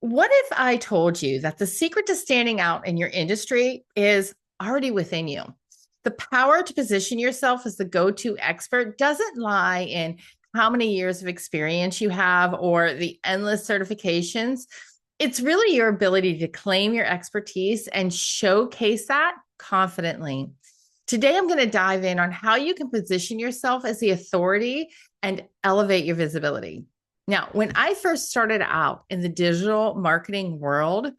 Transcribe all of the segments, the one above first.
What if I told you that the secret to standing out in your industry is already within you? The power to position yourself as the go to expert doesn't lie in how many years of experience you have or the endless certifications. It's really your ability to claim your expertise and showcase that confidently. Today, I'm going to dive in on how you can position yourself as the authority and elevate your visibility. Now, when I first started out in the digital marketing world,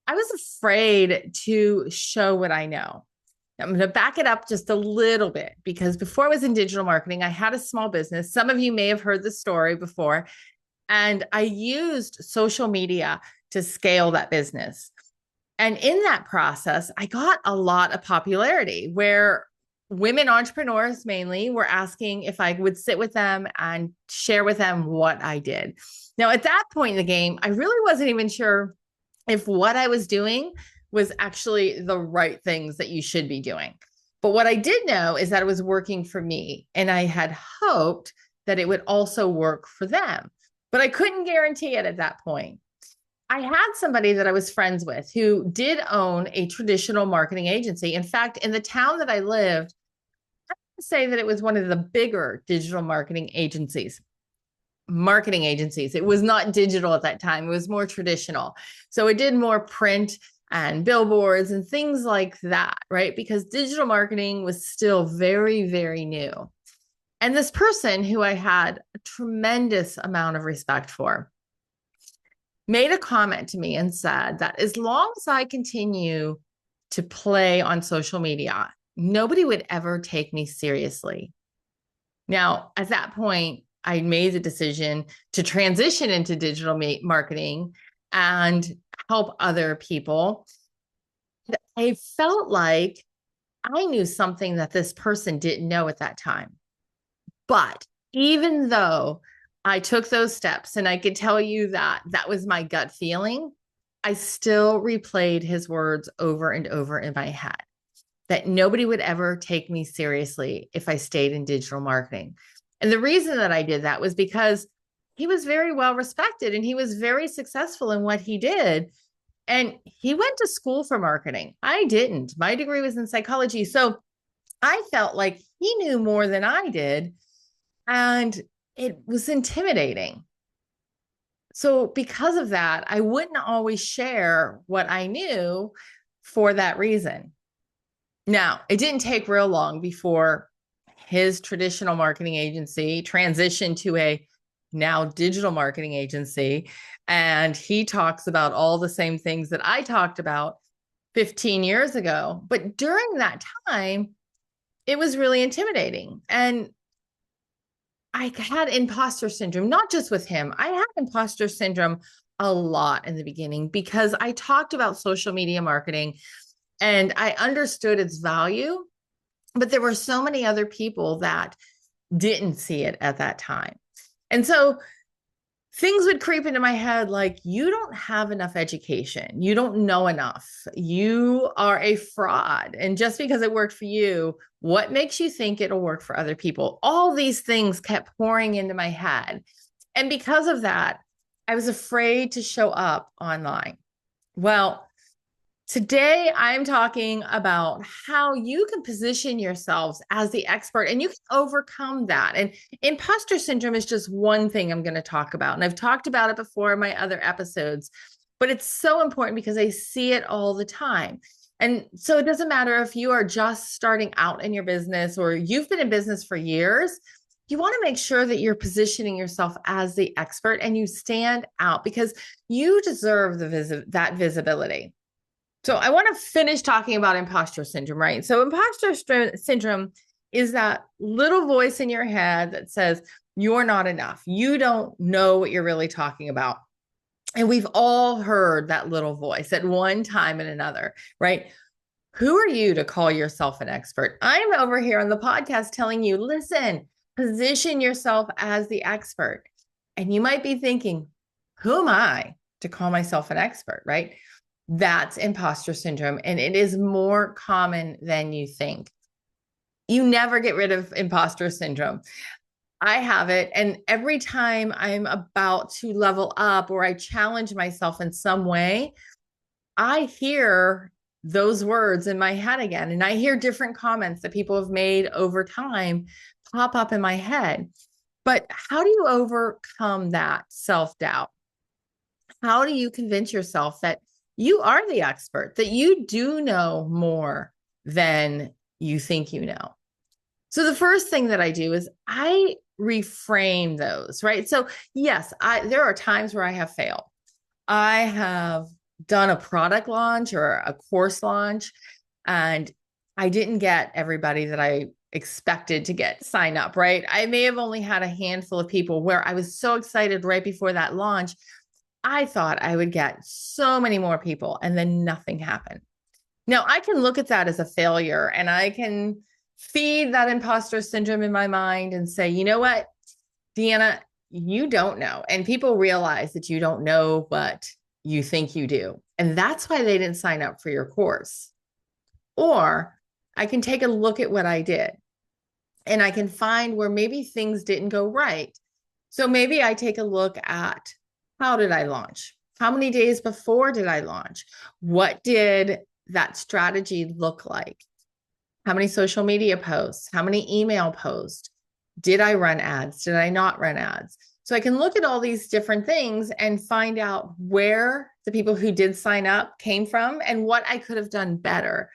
I was afraid to show what I know. I'm going to back it up just a little bit because before I was in digital marketing, I had a small business. Some of you may have heard the story before, and I used social media to scale that business. And in that process, I got a lot of popularity where women entrepreneurs mainly were asking if I would sit with them and share with them what I did. Now, at that point in the game, I really wasn't even sure if what I was doing was actually the right things that you should be doing. But what I did know is that it was working for me, and I had hoped that it would also work for them. But I couldn't guarantee it at that point. I had somebody that I was friends with who did own a traditional marketing agency. In fact, in the town that I lived, I would say that it was one of the bigger digital marketing agencies. Marketing agencies. It was not digital at that time. It was more traditional. So it did more print and billboards and things like that, right? Because digital marketing was still very, very new. And this person who I had a tremendous amount of respect for made a comment to me and said that as long as I continue to play on social media, nobody would ever take me seriously. Now, at that point, I made the decision to transition into digital marketing and help other people. I felt like I knew something that this person didn't know at that time. But even though I took those steps and I could tell you that that was my gut feeling, I still replayed his words over and over in my head that nobody would ever take me seriously if I stayed in digital marketing. And the reason that I did that was because he was very well respected and he was very successful in what he did. And he went to school for marketing. I didn't. My degree was in psychology. So I felt like he knew more than I did. And it was intimidating. So, because of that, I wouldn't always share what I knew for that reason. Now, it didn't take real long before his traditional marketing agency transitioned to a now digital marketing agency. And he talks about all the same things that I talked about 15 years ago. But during that time, it was really intimidating. And I had imposter syndrome, not just with him. I had imposter syndrome a lot in the beginning because I talked about social media marketing and I understood its value, but there were so many other people that didn't see it at that time. And so things would creep into my head like, you don't have enough education. You don't know enough. You are a fraud. And just because it worked for you, what makes you think it'll work for other people? All these things kept pouring into my head. And because of that, I was afraid to show up online. Well, today, I'm talking about how you can position yourselves as the expert and you can overcome that. And imposter syndrome is just one thing I'm going to talk about. And I've talked about it before in my other episodes, but it's so important because I see it all the time. And so it doesn't matter if you are just starting out in your business or you've been in business for years. You want to make sure that you're positioning yourself as the expert and you stand out because you deserve that visibility. So I want to finish talking about imposter syndrome, right? So imposter syndrome is that little voice in your head that says, you're not enough. You don't know what you're really talking about. And we've all heard that little voice at one time and another, right? Who are you to call yourself an expert? I'm over here on the podcast telling you, listen, position yourself as the expert. And you might be thinking, who am I to call myself an expert, right? That's imposter syndrome. And it is more common than you think. You never get rid of imposter syndrome. I have it. And every time I'm about to level up or I challenge myself in some way, I hear those words in my head again. And I hear different comments that people have made over time pop up in my head. But how do you overcome that self doubt? How do you convince yourself that you are the expert, that you do know more than you think you know? So the first thing that I do is I reframe those, right? So yes, there are times where I have failed. I have done a product launch or a course launch, and I didn't get everybody that I expected to get sign up, right? I may have only had a handful of people where I was so excited right before that launch. I thought I would get so many more people, and then nothing happened. Now, I can look at that as a failure and I can feed that imposter syndrome in my mind and say, you know what, Deanna, you don't know. And people realize that you don't know what you think you do. And that's why they didn't sign up for your course. Or I can take a look at what I did and I can find where maybe things didn't go right. So maybe I take a look at how did I launch? How many days before did I launch? What did that strategy look like? How many social media posts? How many email posts? Did I run ads? Did I not run ads? So I can look at all these different things and find out where the people who did sign up came from and what I could have done better.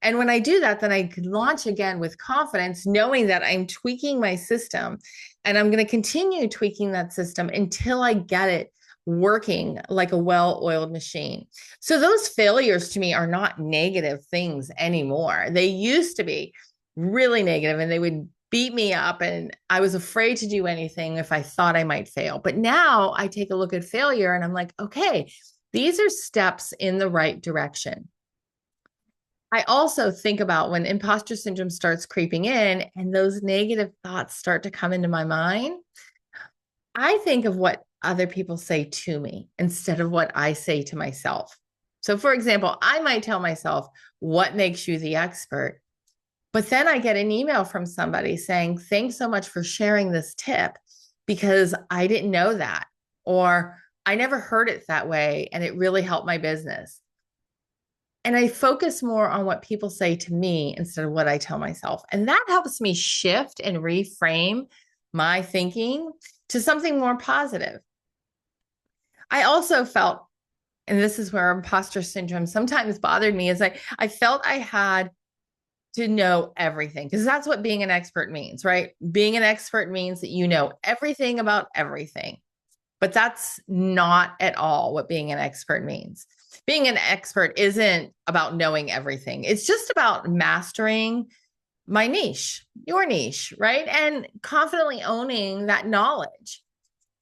And when I do that, then I can launch again with confidence, knowing that I'm tweaking my system and I'm going to continue tweaking that system until I get it working like a well-oiled machine. So those failures to me are not negative things anymore. They used to be really negative and they would beat me up and I was afraid to do anything if I thought I might fail. But now I take a look at failure and I'm like, okay, these are steps in the right direction. I also think about when imposter syndrome starts creeping in and those negative thoughts start to come into my mind. I think of what other people say to me instead of what I say to myself. So, for example, I might tell myself, what makes you the expert? But then I get an email from somebody saying, thanks so much for sharing this tip because I didn't know that. Or I never heard it that way and it really helped my business. And I focus more on what people say to me instead of what I tell myself. And that helps me shift and reframe my thinking to something more positive. I also felt, and this is where imposter syndrome sometimes bothered me, is I felt I had to know everything because that's what being an expert means, right? Being an expert means that you know everything about everything. But that's not at all what being an expert means. Being an expert isn't about knowing everything. It's just about mastering my niche, your niche, right? And confidently owning that knowledge.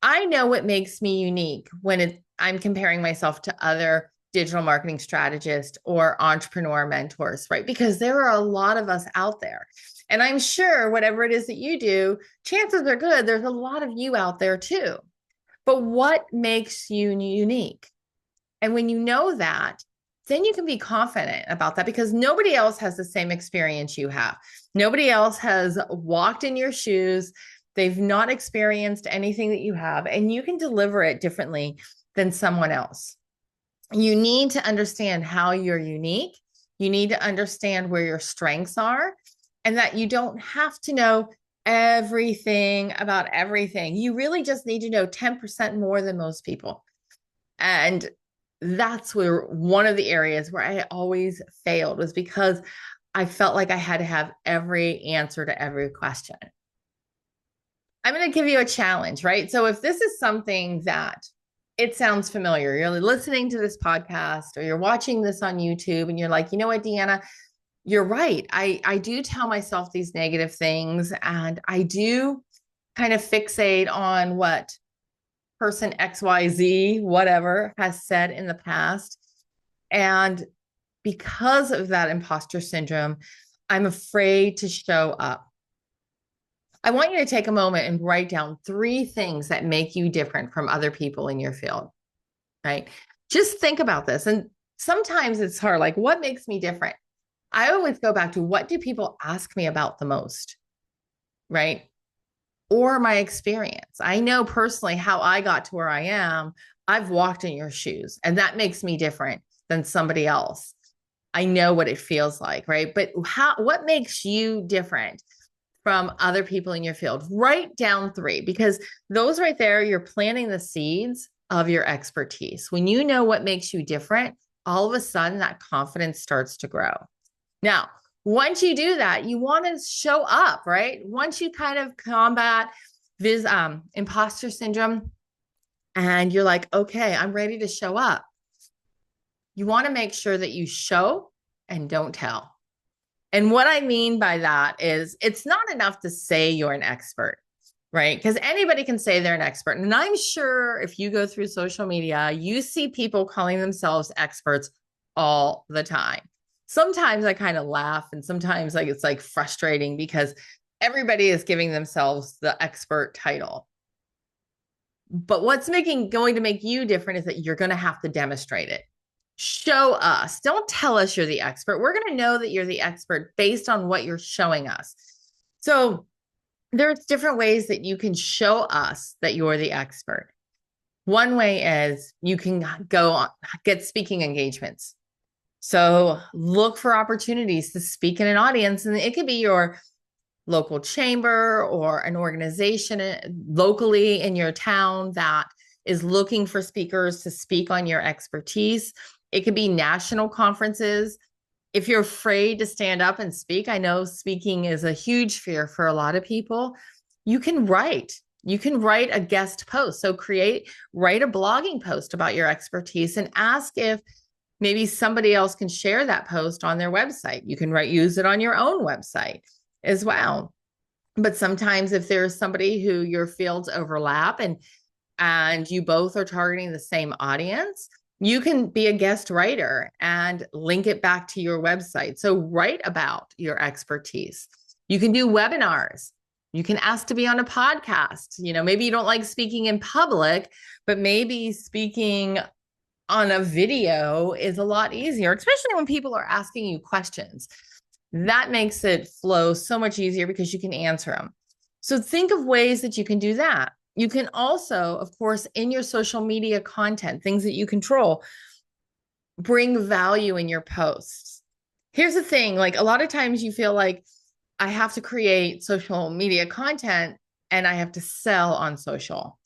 I know what makes me unique when I'm comparing myself to other digital marketing strategists or entrepreneur mentors, right? Because there are a lot of us out there. And I'm sure whatever it is that you do, chances are good, there's a lot of you out there too. But what makes you unique? And when you know that, then you can be confident about that because nobody else has the same experience you have. Nobody else has walked in your shoes. They've not experienced anything that you have, and you can deliver it differently than someone else. You need to understand how you're unique. You need to understand where your strengths are, and that you don't have to know everything about everything. You really just need to know 10% more than most people. And that's where one of the areas where I always failed was because I felt like I had to have every answer to every question. I'm going to give you a challenge, right? So if this is something that it sounds familiar, you're listening to this podcast or you're watching this on YouTube and you're like, you know what, Deanna, you're right. I do tell myself these negative things and I do kind of fixate on what person XYZ, whatever, has said in the past. And because of that imposter syndrome, I'm afraid to show up. I want you to take a moment and write down 3 things that make you different from other people in your field, right? Just think about this. And sometimes it's hard, like, what makes me different? I always go back to what do people ask me about the most, right? or my experience. I know personally how I got to where I am. I've walked in your shoes, and that makes me different than somebody else. I know what it feels like, right? But what makes you different from other people in your field? Write down three, because those right there, you're planting the seeds of your expertise. When you know what makes you different, all of a sudden that confidence starts to grow. Now, once you do that, you want to show up, right? Once you kind of combat this imposter syndrome and you're like, okay, I'm ready to show up. You want to make sure that you show and don't tell. And what I mean by that is it's not enough to say you're an expert, right? Because anybody can say they're an expert. And I'm sure if you go through social media, you see people calling themselves experts all the time. Sometimes I kind of laugh, and sometimes it's like frustrating because everybody is giving themselves the expert title. But what's going to make you different is that you're going to have to demonstrate it. Show us. Don't tell us you're the expert. We're going to know that you're the expert based on what you're showing us. So there's different ways that you can show us that you're the expert. One way is you can go on, get speaking engagements. So look for opportunities to speak in an audience, and it could be your local chamber or an organization locally in your town that is looking for speakers to speak on your expertise. It could be national conferences. If you're afraid to stand up and speak, I know speaking is a huge fear for a lot of people. You can write. You can write a guest post. So write a blogging post about your expertise and ask if maybe somebody else can share that post on their website. You can use it on your own website as well. But sometimes if there's somebody who your fields overlap and you both are targeting the same audience, you can be a guest writer and link it back to your website. So write about your expertise. You can do webinars. You can ask to be on a podcast. Maybe you don't like speaking in public, but maybe speaking on a video is a lot easier, especially when people are asking you questions. That makes it flow so much easier because you can answer them. So think of ways that you can do that. You can also, of course, in your social media content, things that you control, bring value in your posts. Here's the thing, like a lot of times you feel like I have to create social media content and I have to sell on social,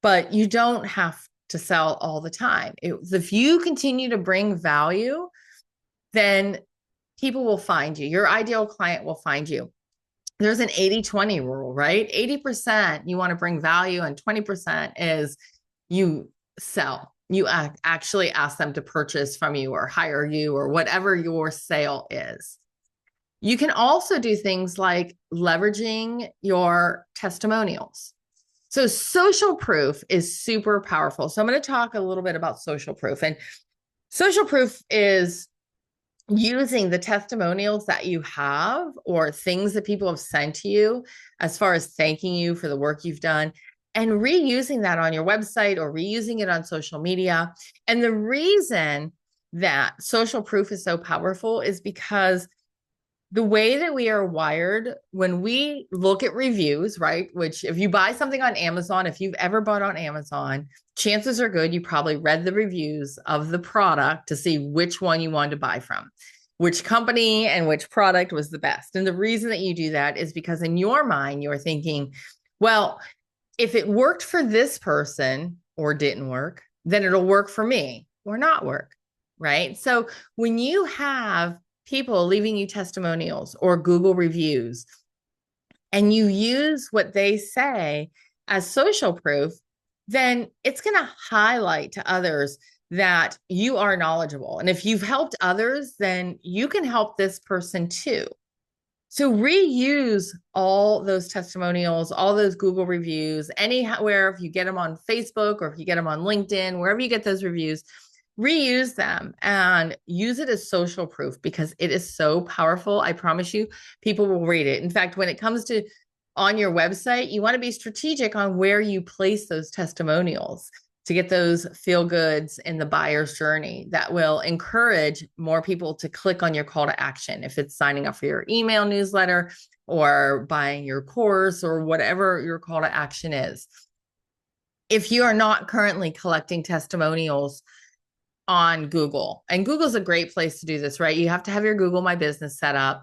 but you don't have to sell all the time. If you continue to bring value, then people will find you. Your ideal client will find you. There's an 80-20 rule, right? 80% you want to bring value and 20% is you sell. You actually ask them to purchase from you or hire you or whatever your sale is. You can also do things like leveraging your testimonials. So social proof is super powerful. So I'm going to talk a little bit about social proof. And social proof is using the testimonials that you have or things that people have sent to you as far as thanking you for the work you've done and reusing that on your website or reusing it on social media. And the reason that social proof is so powerful is because the way that we are wired, when we look at reviews, right? Which if you buy something on Amazon, if you've ever bought on Amazon, chances are good you probably read the reviews of the product to see which one you wanted to buy from, which company and which product was the best. And the reason that you do that is because in your mind, you're thinking, well, if it worked for this person or didn't work, then it'll work for me or not work, right? So when you have people leaving you testimonials or Google reviews, and you use what they say as social proof, then it's going to highlight to others that you are knowledgeable. And if you've helped others, then you can help this person too. So reuse all those testimonials, all those Google reviews, anywhere, if you get them on Facebook or if you get them on LinkedIn, wherever you get those reviews, reuse them and use it as social proof because it is so powerful. I promise you, people will read it. In fact, when it comes to on your website, you want to be strategic on where you place those testimonials to get those feel goods in the buyer's journey that will encourage more people to click on your call to action. If it's signing up for your email newsletter, or buying your course or whatever your call to action is. If you are not currently collecting testimonials on Google, and Google's a great place to do this, right? You have to have your Google My Business set up,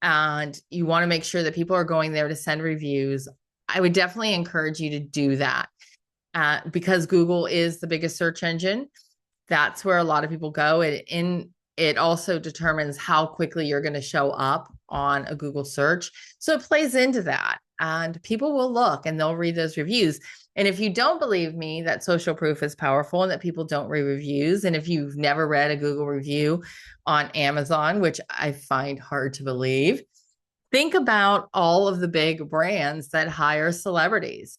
and you want to make sure that people are going there to send reviews. I would definitely encourage you to do that because Google is the biggest search engine. That's where a lot of people go. It also determines how quickly you're going to show up on a Google search. So it plays into that, and people will look and they'll read those reviews. And if you don't believe me that social proof is powerful and that people don't read reviews, and if you've never read a Google review on Amazon, which I find hard to believe, think about all of the big brands that hire celebrities.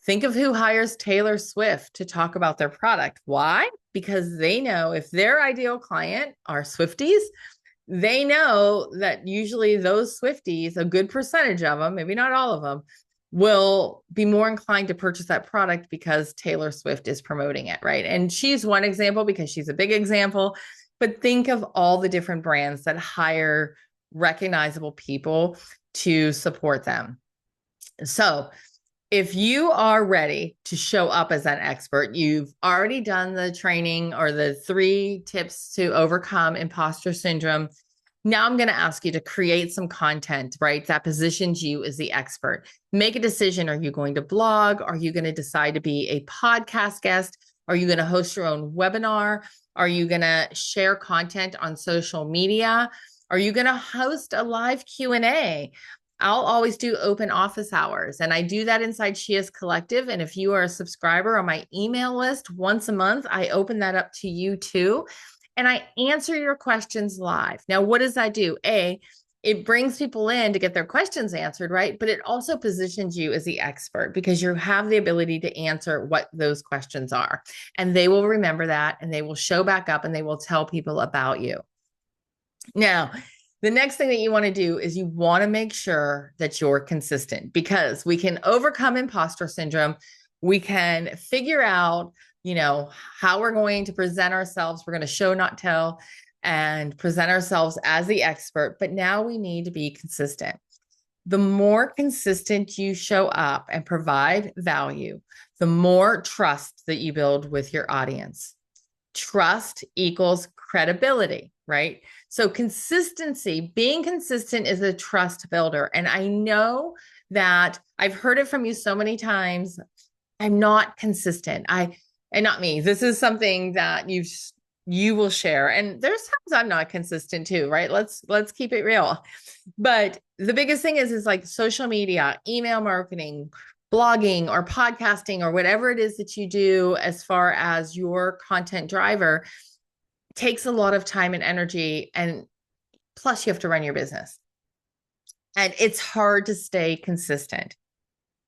Think of who hires Taylor Swift to talk about their product. Why? Because they know if their ideal client are Swifties, they know that usually those Swifties, a good percentage of them, maybe not all of them, will be more inclined to purchase that product because Taylor Swift is promoting it, right? And she's one example because she's a big example, but think of all the different brands that hire recognizable people to support them. So if you are ready to show up as an expert, you've already done the training or the 3 tips to overcome imposter syndrome. Now I'm going to ask you to create some content, right? That positions you as the expert. Make a decision. Are you going to blog? Are you going to decide to be a podcast guest? Are you going to host your own webinar? Are you going to share content on social media? Are you going to host a live Q&A? I'll always do open office hours, and I do that inside Shia's Collective. And if you are a subscriber on my email list once a month, I open that up to you too. And I answer your questions live. Now, what does that do? It brings people in to get their questions answered, right? But it also positions you as the expert because you have the ability to answer what those questions are. And they will remember that, and they will show back up, and they will tell people about you. Now, the next thing that you want to do is you want to make sure that you're consistent, because we can overcome imposter syndrome. We can figure out, how we're going to present ourselves. We're going to show, not tell, and present ourselves as the expert. But now we need to be consistent. The more consistent you show up and provide value, the more trust that you build with your audience. Trust equals credibility, right? So consistency, being consistent is a trust builder. And I know that I've heard it from you so many times. I'm not consistent. And not me. This is something that you will share. And there's times I'm not consistent too, right? Let's keep it real. But the biggest thing is like social media, email marketing, blogging or podcasting or whatever it is that you do as far as your content driver takes a lot of time and energy. And plus you have to run your business. And it's hard to stay consistent.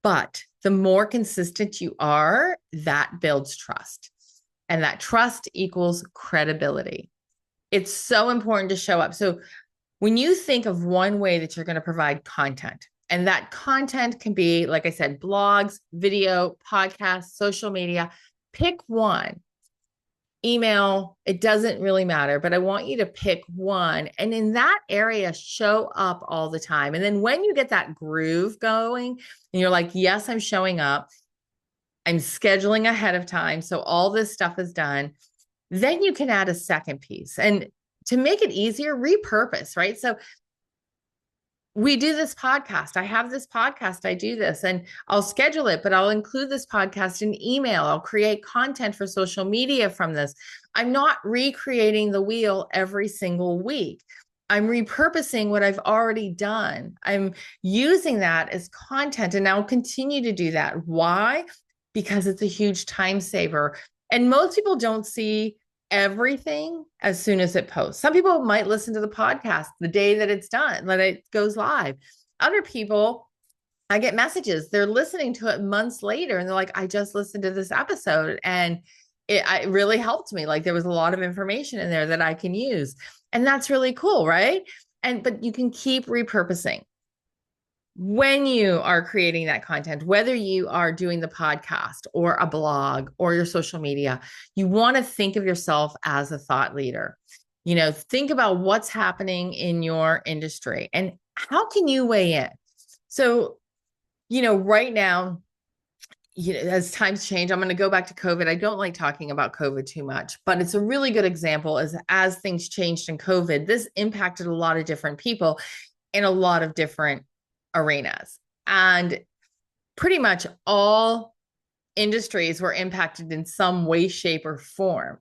But the more consistent you are, that builds trust. And that trust equals credibility. It's so important to show up. So when you think of one way that you're going to provide content, and that content can be, like I said, blogs, video, podcasts, social media, pick one. Email, it doesn't really matter, but I want you to pick one. And in that area, show up all the time. And then when you get that groove going and you're like, yes, I'm showing up, I'm scheduling ahead of time, so all this stuff is done, then you can add a second piece. And to make it easier, repurpose, right? So we do this podcast. I have this podcast. I do this, and I'll schedule it, but I'll include this podcast in email. I'll create content for social media from this. I'm not recreating the wheel every single week. I'm repurposing what I've already done. I'm using that as content, and I'll continue to do that. Why? Because it's a huge time saver. And most people don't see everything as soon as it posts. Some people might listen to the podcast the day that it's done, that it goes live. Other people, I get messages, they're listening to it months later and they're like, I just listened to this episode and it really helped me. Like there was a lot of information in there that I can use. And that's really cool, right? But you can keep repurposing. When you are creating that content, whether you are doing the podcast or a blog or your social media, you want to think of yourself as a thought leader. Think about what's happening in your industry and how can you weigh in? So, right now, as times change, I'm going to go back to COVID. I don't like talking about COVID too much, but it's a really good example as things changed in COVID, this impacted a lot of different people in a lot of different arenas. And pretty much all industries were impacted in some way, shape, or form.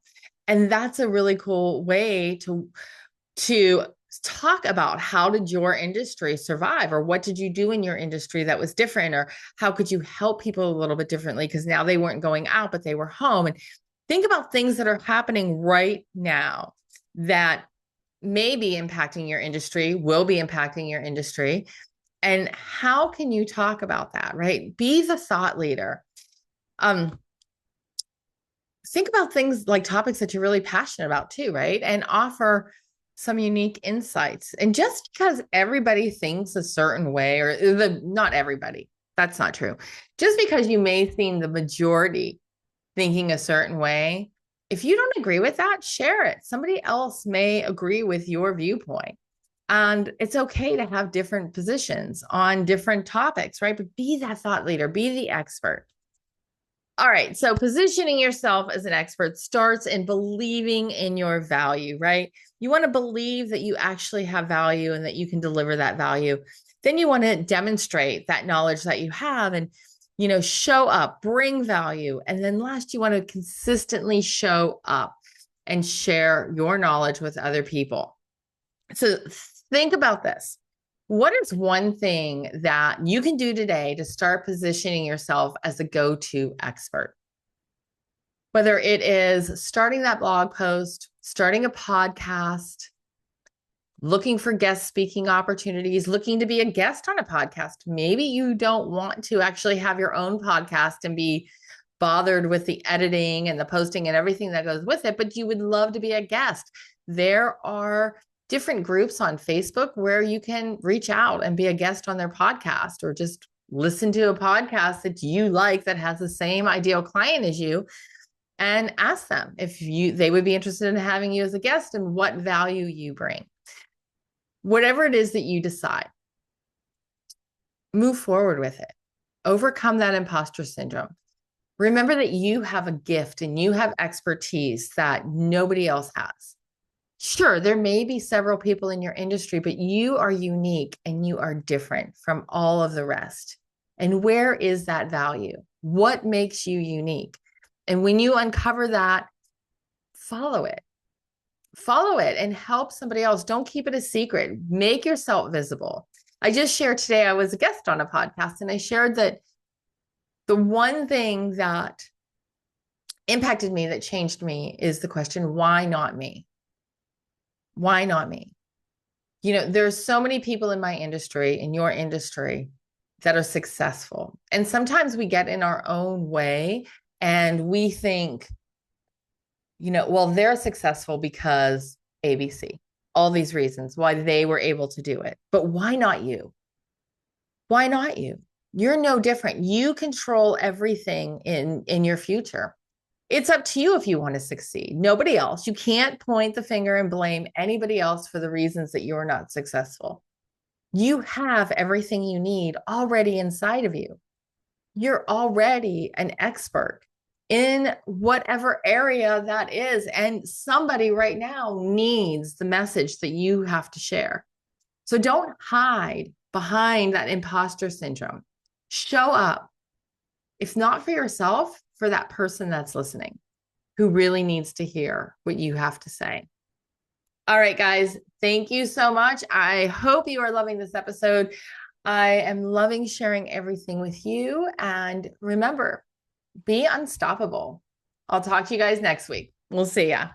And that's a really cool way to talk about how did your industry survive, or what did you do in your industry that was different, or how could you help people a little bit differently because now they weren't going out but they were home. And think about things that are happening right now that may be impacting your industry, will be impacting your industry, and how can you talk about that, right? Be the thought leader. Think about things like topics that you're really passionate about too, right? And offer some unique insights. And just because everybody thinks a certain way, or not everybody, that's not true. Just because you may seem the majority thinking a certain way, if you don't agree with that, share it. Somebody else may agree with your viewpoint. And it's okay to have different positions on different topics, right? But be that thought leader, be the expert. All right. So positioning yourself as an expert starts in believing in your value, right? You want to believe that you actually have value and that you can deliver that value. Then you want to demonstrate that knowledge that you have and, show up, bring value. And then last, you want to consistently show up and share your knowledge with other people. So think about this. What is one thing that you can do today to start positioning yourself as a go-to expert? Whether it is starting that blog post, starting a podcast, looking for guest speaking opportunities, looking to be a guest on a podcast. Maybe you don't want to actually have your own podcast and be bothered with the editing and the posting and everything that goes with it, but you would love to be a guest. There are different groups on Facebook where you can reach out and be a guest on their podcast, or just listen to a podcast that you like that has the same ideal client as you, and ask them if they would be interested in having you as a guest and what value you bring. Whatever it is that you decide, move forward with it. Overcome that imposter syndrome. Remember that you have a gift and you have expertise that nobody else has. Sure, there may be several people in your industry, but you are unique and you are different from all of the rest. And where is that value? What makes you unique? And when you uncover that, follow it. Follow it and help somebody else. Don't keep it a secret. Make yourself visible. I just shared today, I was a guest on a podcast, and I shared that the one thing that impacted me, that changed me, is the question, why not me? Why not me? There's so many people in my industry, in your industry, that are successful. And sometimes we get in our own way and we think, well, they're successful because ABC, all these reasons why they were able to do it. But why not you? Why not you? You're no different. You control everything in your future. It's up to you if you want to succeed. Nobody else. You can't point the finger and blame anybody else for the reasons that you're not successful. You have everything you need already inside of you. You're already an expert in whatever area that is. And somebody right now needs the message that you have to share. So don't hide behind that imposter syndrome. Show up, if not for yourself, for that person that's listening, who really needs to hear what you have to say. All right, guys, thank you so much. I hope you are loving this episode. I am loving sharing everything with you. And remember, be unstoppable. I'll talk to you guys next week. We'll see ya.